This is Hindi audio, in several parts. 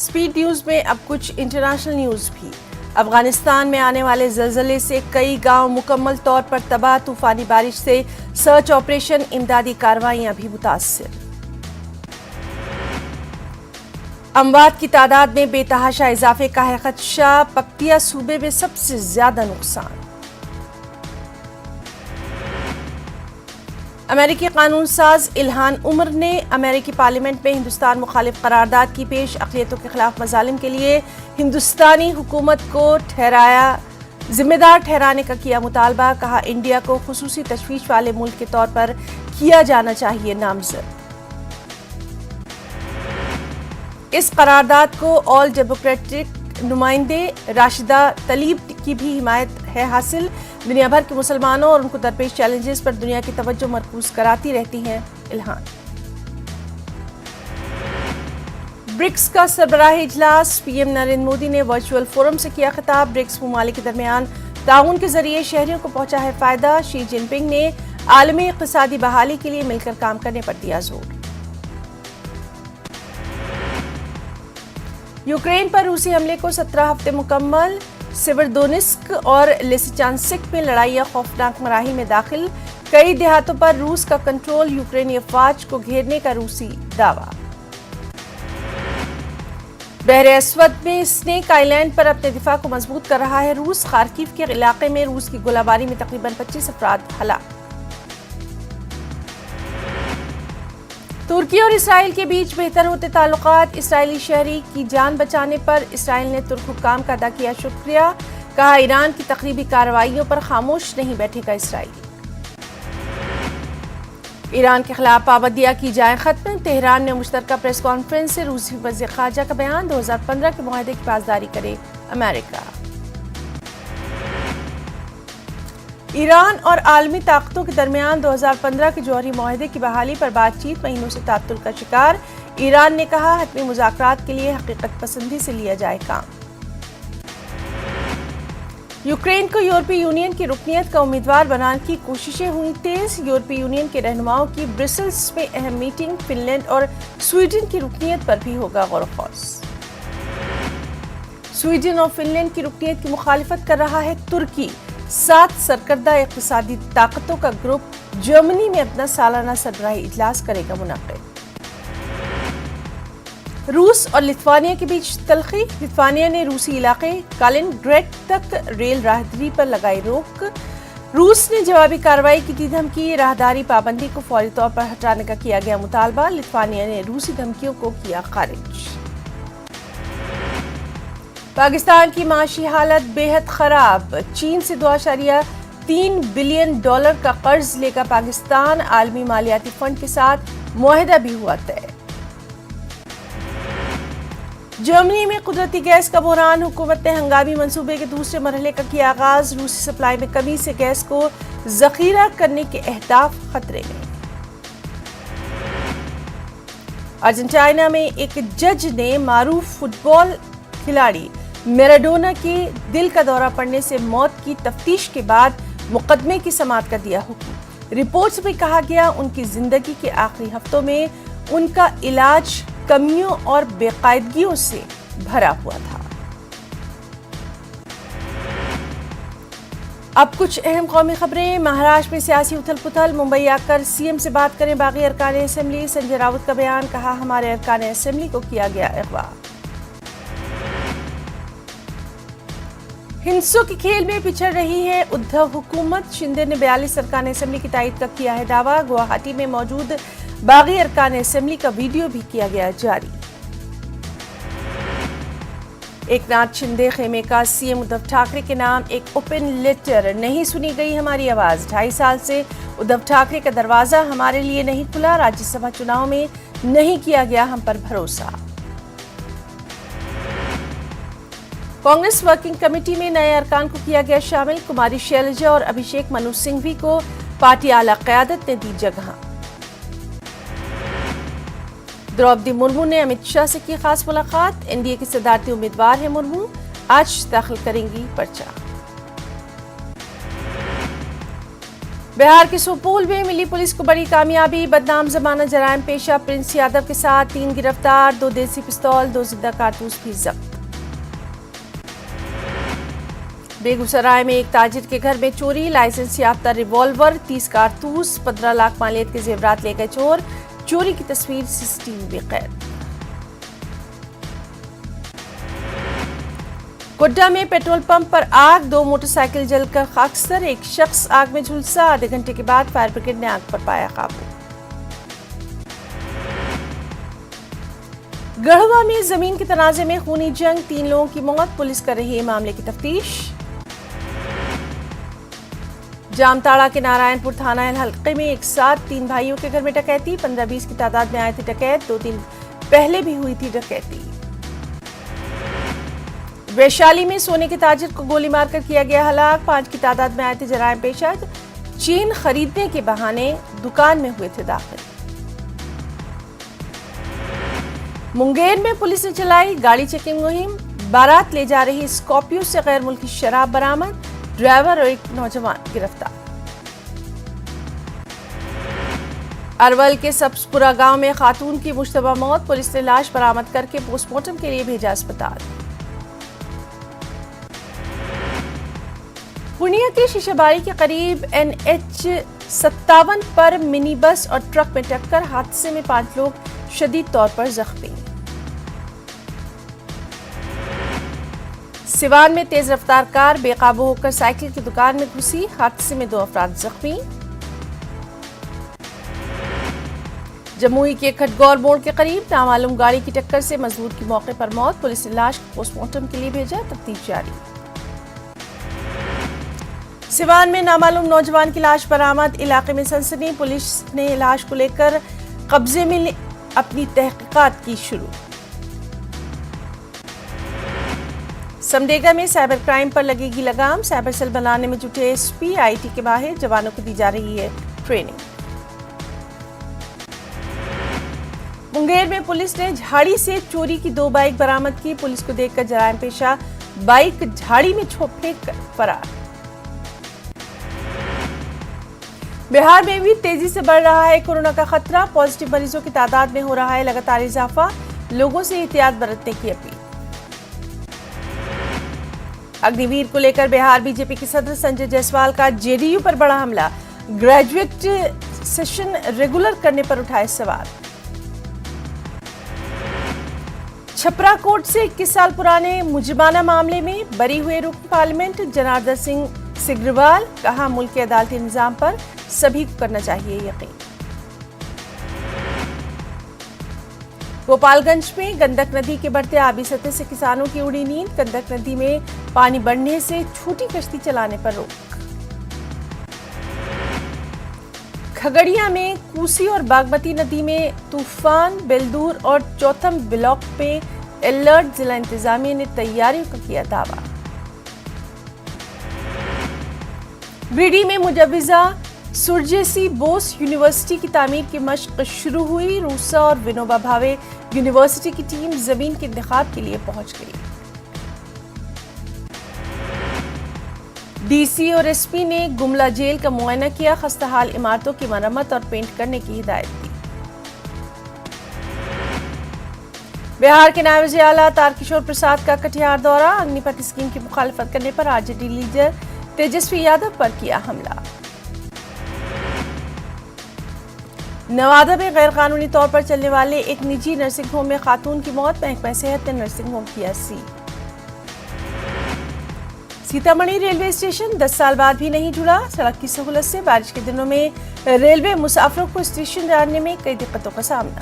स्पीड न्यूज में अब कुछ इंटरनेशनल न्यूज भी। अफगानिस्तान में आने वाले ज़लज़ले से कई गांव मुकम्मल तौर पर तबाह, तूफानी बारिश से सर्च ऑपरेशन, इमदादी कार्रवाइयां भी मुतासिर। अमवात की तादाद में बेतहाशा इजाफे का है खदशा, पक्तिया सूबे में सबसे ज्यादा नुकसान। अमेरिकी कानून साज इल्हान उमर ने अमेरिकी पार्लियामेंट में हिंदुस्तान मुखालिफ करारदाद की पेश अक़लियतों के खिलाफ मजालिम के लिए हिंदुस्तानी हुकूमत को जिम्मेदार ठहराने का किया मुतालबा। कहा, इंडिया को खुसूसी तशवीश वाले मुल्क के तौर पर किया जाना चाहिए नामजद। इस करारदाद को ऑल डेमोक्रेटिक नुमाइंदे राशिदा तलीब की भी हिमायत है हासिल। दुनिया भर के मुसलमानों और उनको दरपेश चैलेंजेस पर दुनिया की तवज्जो मरकूज कराती रहती हैं इल्हान। ब्रिक्स का सरबराही इजलास, पीएम नरेंद्र मोदी ने वर्चुअल फोरम से किया खिताब। ब्रिक्स ममालिक के दरमियान ताउन के जरिए शहरियों को पहुंचा है फायदा। शी जिनपिंग ने आलमी इक़्तिसादी बहाली के लिए मिलकर काम करने पर दिया जोर। यूक्रेन पर रूसी हमले को 17 हफ्ते मुकम्मल। सिवरदोनिस्क और लिसिचांस्क में लड़ाइयां खौफनाक मराही में दाखिल। कई देहातों पर रूस का कंट्रोल, यूक्रेनी अफवाज को घेरने का रूसी दावा। बहरे अस्वद में स्नेक आइलैंड पर अपने दिफा को मजबूत कर रहा है रूस। खार्किव के इलाके में रूस की गोलाबारी में तकरीबन 25 अफराद हलाक। तुर्की और इसराइल के बीच बेहतर होते ताल्लुकात। इसराइली शहरी की जान बचाने पर इसराइल ने तुर्क हुक्काम का अदा किया शुक्रिया। कहा, ईरान की तकरीबी कार्रवाइयों पर खामोश नहीं बैठेगा इसराइल। ईरान के खिलाफ पाबंदियां की जाए खत्म। तेहरान ने मुश्तरका प्रेस कॉन्फ्रेंस से रूसी वज़ीर ख़ारजा का बयान। 2015 के मुआहदे की पासदारी करे अमेरिका। ईरान और आलमी ताकतों के दरमियान 2015 के जौहरी मुआहदे की बहाली पर बातचीत महीनों से तात्तुल का शिकार। ईरान ने कहा, हतमी मुज़ाकरात के लिए हकीकत पसंदी से लिया जाए काम। यूक्रेन को यूरोपीय यूनियन की रुकनियत का उम्मीदवार बनाने की कोशिशें हुई तेज। यूरोपीय यूनियन के रहनुमाओं की ब्रसेल्स में अहम मीटिंग। फिनलैंड और स्वीडन की रुकनियत पर भी होगा गौर ख़ौस। स्वीडन और फिनलैंड की रुकनियत की मुखालिफत कर रहा है तुर्की। 7 सरकर्दा इक़्तिसादी ताकतों का ग्रुप जर्मनी में अपना सालाना सरबराही इजलास करेगा मुनाक़िद। रूस और लिथुआनिया के बीच तल्खी। लिथुआनिया ने रूसी इलाके कालिनग्रैड तक रेल राहदारी पर लगाई रोक। रूस ने जवाबी कार्रवाई की दी धमकी। राहदारी पाबंदी को फौरी तौर पर हटाने का किया गया मुतालबा। लिथुआनिया ने रूसी धमकियों को किया खारिज। पाकिस्तान की माशी हालत बेहद खराब। चीन से $2.3 बिलियन का कर्ज लेगा पाकिस्तान। आलमी मालियाती फंड के साथ मुआहदा भी हुआ तय। जर्मनी में कुदरती गैस का बहरान। हुकूमत ने हंगामी मंसूबे के दूसरे मरहले का किया आगाज। रूसी सप्लाई में कमी से गैस को जखीरा करने के अहदाफ खतरे में। अर्जेंटीना में एक जज ने मारूफ फुटबॉल खिलाड़ी मैराडोना के दिल का दौरा पड़ने से मौत की तफ्तीश के बाद मुकदमे की समाअत कर दिया हुक्म। रिपोर्ट्स में कहा गया, उनकी जिंदगी के आखिरी हफ्तों में उनका इलाज कमियों और बेकायदगियों से भरा हुआ था। अब कुछ अहम कौमी खबरें। महाराष्ट्र में सियासी उथल पुथल। मुंबई आकर सीएम से बात करें बागी अरकान असेंबली। संजय राउत का बयान। कहा, हमारे अरकान असेंबली को किया गया अगवा। हिंसों के खेल में पिछड़ रही है उद्धव हुकूमत। शिंदे ने 42 अरकान असेंबली की तायद का किया है दावा। गुवाहाटी में मौजूद बागी अरकान असेंबली का वीडियो भी किया गया जारी। एकनाथ शिंदे खेमे का सीएम उद्धव ठाकरे के नाम एक ओपन लेटर। नहीं सुनी गई हमारी आवाज। 2.5 साल से उद्धव ठाकरे का दरवाजा हमारे लिए नहीं खुला। राज्यसभा चुनाव में नहीं किया गया हम पर भरोसा। कांग्रेस वर्किंग कमेटी में नए अरकान को किया गया शामिल। कुमारी शैलजा और अभिषेक मनु सिंघवी को पार्टी आला क़यादत ने दी जगह। द्रौपदी मुर्मू ने अमित शाह से की खास मुलाकात। एनडीए की सदारती उम्मीदवार है मुर्मू, आज दाखिल करेंगी पर्चा। बिहार के सुपौल में मिली पुलिस को बड़ी कामयाबी। बदनाम जमाना जराइम पेशा प्रिंस यादव के साथ 3 गिरफ्तार, 2 देसी पिस्तौल, 2 जिंदा कारतूस भी जब्त। बेगूसराय में एक ताजिर के घर में चोरी, लाइसेंस याफ्ता रिवॉल्वर, 30 कारतूस, 15 लाख मालियत के जेवरात ले गए चोर। चोरी की तस्वीर सीसीटीवी में कैद। गोड्डा में पेट्रोल पंप पर आग, 2 मोटरसाइकिल जलकर खाकसर, एक शख्स आग में झुलसा। आधे घंटे के बाद फायर ब्रिगेड ने आग पर पाया काबू। गढ़वा में जमीन के तनाजे में खूनी जंग, 3 लोगों की मौत, पुलिस कर रही है मामले की तफ्तीश। जामताड़ा के नारायणपुर थाना हल्के में एक साथ 3 भाइयों के घर में डकैती, 15-20 की तादाद में आए थे डकैत। 2 दिन पहले भी हुई थी डकैती। वैशाली में सोने के ताजिर को गोली मारकर किया गया हलाक, 5 की तादाद में आए थे जराइम पेशा, चेन खरीदने के बहाने दुकान में हुए थे दाखिल। मुंगेर में पुलिस ने चलाई गाड़ी चेकिंग मुहिम, बारात ले जा रही स्कॉर्पियो से गैर मुल्की शराब बरामद, ड्राइवर और एक नौजवान गिरफ्तार। अरवल के सब्सपुरा गांव में खातून की मुश्तबा मौत, पुलिस ने लाश बरामद करके पोस्टमार्टम के लिए भेजा अस्पताल। पूर्णिया के शीशाबाड़ी के करीब NH 57 पर मिनी बस और ट्रक में टक्कर, हादसे में 5 लोग शदीद तौर पर जख्मी। सिवान में तेज रफ्तार कार बेकाबू होकर साइकिल की दुकान में घुसी, हादसे में 2 अफराद जख्मी। जमुई के खटगौर मोड़ के करीब नामालूम गाड़ी की टक्कर से मजदूर की मौके पर मौत, पुलिस ने लाश को पोस्टमार्टम के लिए भेजा, तफ्तीश जारी। सिवान में नामालूम नौजवान की लाश बरामद, इलाके में सनसनी, पुलिस ने लाश को लेकर कब्जे में अपनी तहकीकात की शुरू। समडेगा में साइबर क्राइम पर लगेगी लगाम, साइबर सेल बनाने में जुटे SP, IT के माहिर जवानों को दी जा रही है ट्रेनिंग। मुंगेर में पुलिस ने झाड़ी से चोरी की 2 बाइक बरामद की, पुलिस को देखकर जराइम पेशा बाइक झाड़ी में फेंक कर फरार। बिहार में भी तेजी से बढ़ रहा है कोरोना का खतरा, पॉजिटिव मरीजों की तादाद में हो रहा है लगातार इजाफा, लोगों से एहतियात बरतने की अपील। अग्निवीर को लेकर बिहार बीजेपी के सदर संजय जायसवाल का JDU पर बड़ा हमला, ग्रेजुएट सेशन रेगुलर करने पर उठाए सवाल। छपरा कोर्ट से 21 साल पुराने मुजरिमाना मामले में बरी हुए रुकन पार्लियामेंट जनार्दन सिंह सिग्रीवाल, कहा मुल्क के अदालती निजाम पर सभी को करना चाहिए यकीन। गोपालगंज में गंडक नदी के बढ़ते आबी सतह से किसानों की उड़ी नींद, गंडक नदी में पानी बढ़ने से छोटी कश्ती चलाने पर रोक। खगड़िया में कोसी और बागमती नदी में तूफान, बेलदूर और चौथम ब्लॉक पे अलर्ट, जिला इंतजामिया ने तैयारियों का किया दावा। ब्रिडी में मुजव्विजा सुरजेसी बोस यूनिवर्सिटी की तामीर की मशक शुरू हुई, रूसा और विनोबा भावे यूनिवर्सिटी की टीम जमीन के इंतखाब के लिए पहुंच गई। DC और SP ने गुमला जेल का मुआयना किया, खस्ताहाल इमारतों की मरम्मत और पेंट करने की हिदायत दी। बिहार के नायब वज़ीर आला तारकिशोर प्रसाद का कटिहार दौरा, अग्निपथ स्कीम की मुखालफत करने पर RJD लीडर तेजस्वी यादव पर किया हमला। नवादा में गैर कानूनी तौर पर चलने वाले एक निजी नर्सिंग होम में खातून की मौत, महकमा सेहत ने नर्सिंग होम किया सील। सीतामढ़ी रेलवे स्टेशन 10 साल बाद भी नहीं जुड़ा, सड़क की सहूलत से बारिश के दिनों में रेलवे मुसाफिरों को स्टेशन जाने में कई दिक्कतों का सामना।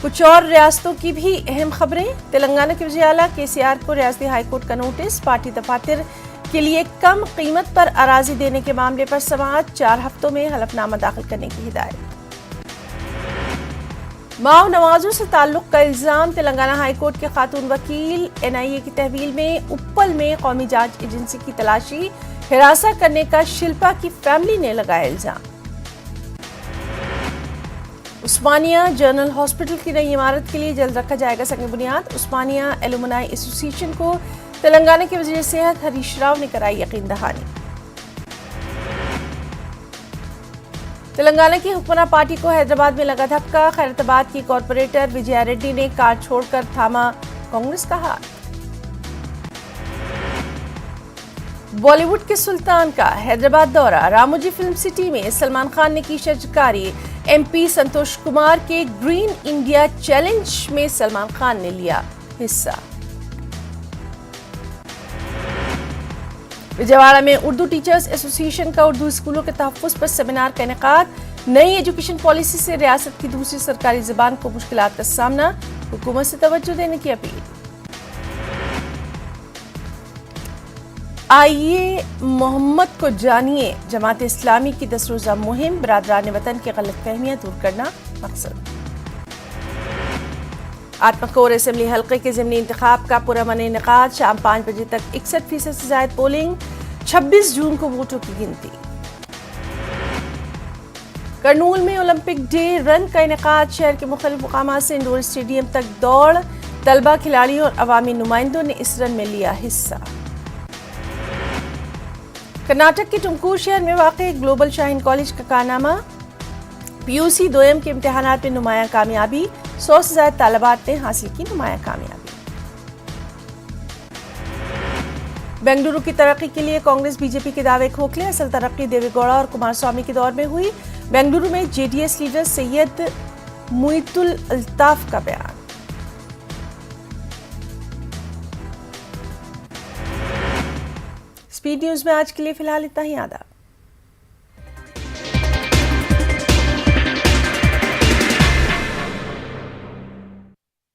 कुछ और रियासतों की भी अहम खबरें। तेलंगाना के वज़ीर आला KCR को रियासती हाईकोर्ट का नोटिस, पार्टी दफातर के लिए कम कीमत पर अराजी देने के मामले पर समाअत, 4 हफ्तों में हलफनामा दाखिल करने की हिदायत। माओ नवाजों से ताल्लुक का इल्जाम, तेलंगाना हाईकोर्ट के खातून वकील, NIA की तहवील में उप्पल में कौमी जांच एजेंसी की तलाशी, हिरासत करने का शिल्पा की फैमिली ने लगाया इल्जाम। उस्मानिया जनरल हॉस्पिटल की नई इमारत के लिए जल्द रखा जाएगा संग बुनियाद, उस्मानिया एलुमनाई एसोसिएशन को तेलंगाना के वज़ीर सेहत हरीश राव ने कराई यकीन दहानी। तेलंगाना की हुक्मरान पार्टी को हैदराबाद में लगा धक्का। खैरताबाद की कॉरपोरेटर विजया रेड्डी ने कार छोड़कर थामा कांग्रेस का हाथ। बॉलीवुड के सुल्तान का हैदराबाद दौरा। रामोजी फिल्म सिटी में सलमान खान ने की शिरकत। एमपी संतोष कुमार के ग्रीन इंडिया चैलेंज में सलमान खान ने लिया हिस्सा। विजयवाड़ा में उर्दू टीचर्स एसोसिएशन का उर्दू स्कूलों के तहफ्फुज़ पर सेमिनार का इनेकाद। नई एजुकेशन पॉलिसी से रियासत की दूसरी सरकारी ज़बान को मुश्किलात का सामना। हुकूमत से तवज्जो देने की अपील। आइए मोहम्मद को जानिए। जमात इस्लामी की 10 रोज़ा मुहिम। बरादरान वतन की गलतफहमियां दूर करना मकसद। आत्मकोर असेंबली हल्के के ज़िमनी इंतखाब का पुरअमन इनेकाद। शाम 5 बजे तक 61% से ज़ायद पोलिंग। 26 जून को वोटों की गिनती। करनूल में ओलंपिक डे रन का इनेकाद। शहर के मुख्तलिफ मुकामात से इंडोर स्टेडियम तक दौड़। तलबा, खिलाड़ियों और अवामी नुमाइंदों ने इस रन में लिया हिस्सा। कर्नाटक के टुमकुर शहर में वाक़ई ग्लोबल शाहीन कॉलेज का कारनामा। पीयूसी 2M के इम्तिहानात में नुमायां कामयाबी। 100 से ज़्यादा तालिबात ने हासिल की नुमायां कामयाबी। बेंगलुरु की तरक्की के लिए कांग्रेस बीजेपी के दावे खोखले। असल तरक्की देवेगौड़ा और कुमारस्वामी के दौर में हुई। बेंगलुरु में जेडीएस लीडर सैयद मुइतुल अल्ताफ का बयान। स्पीड न्यूज में आज के लिए फिलहाल इतना ही। आदाब।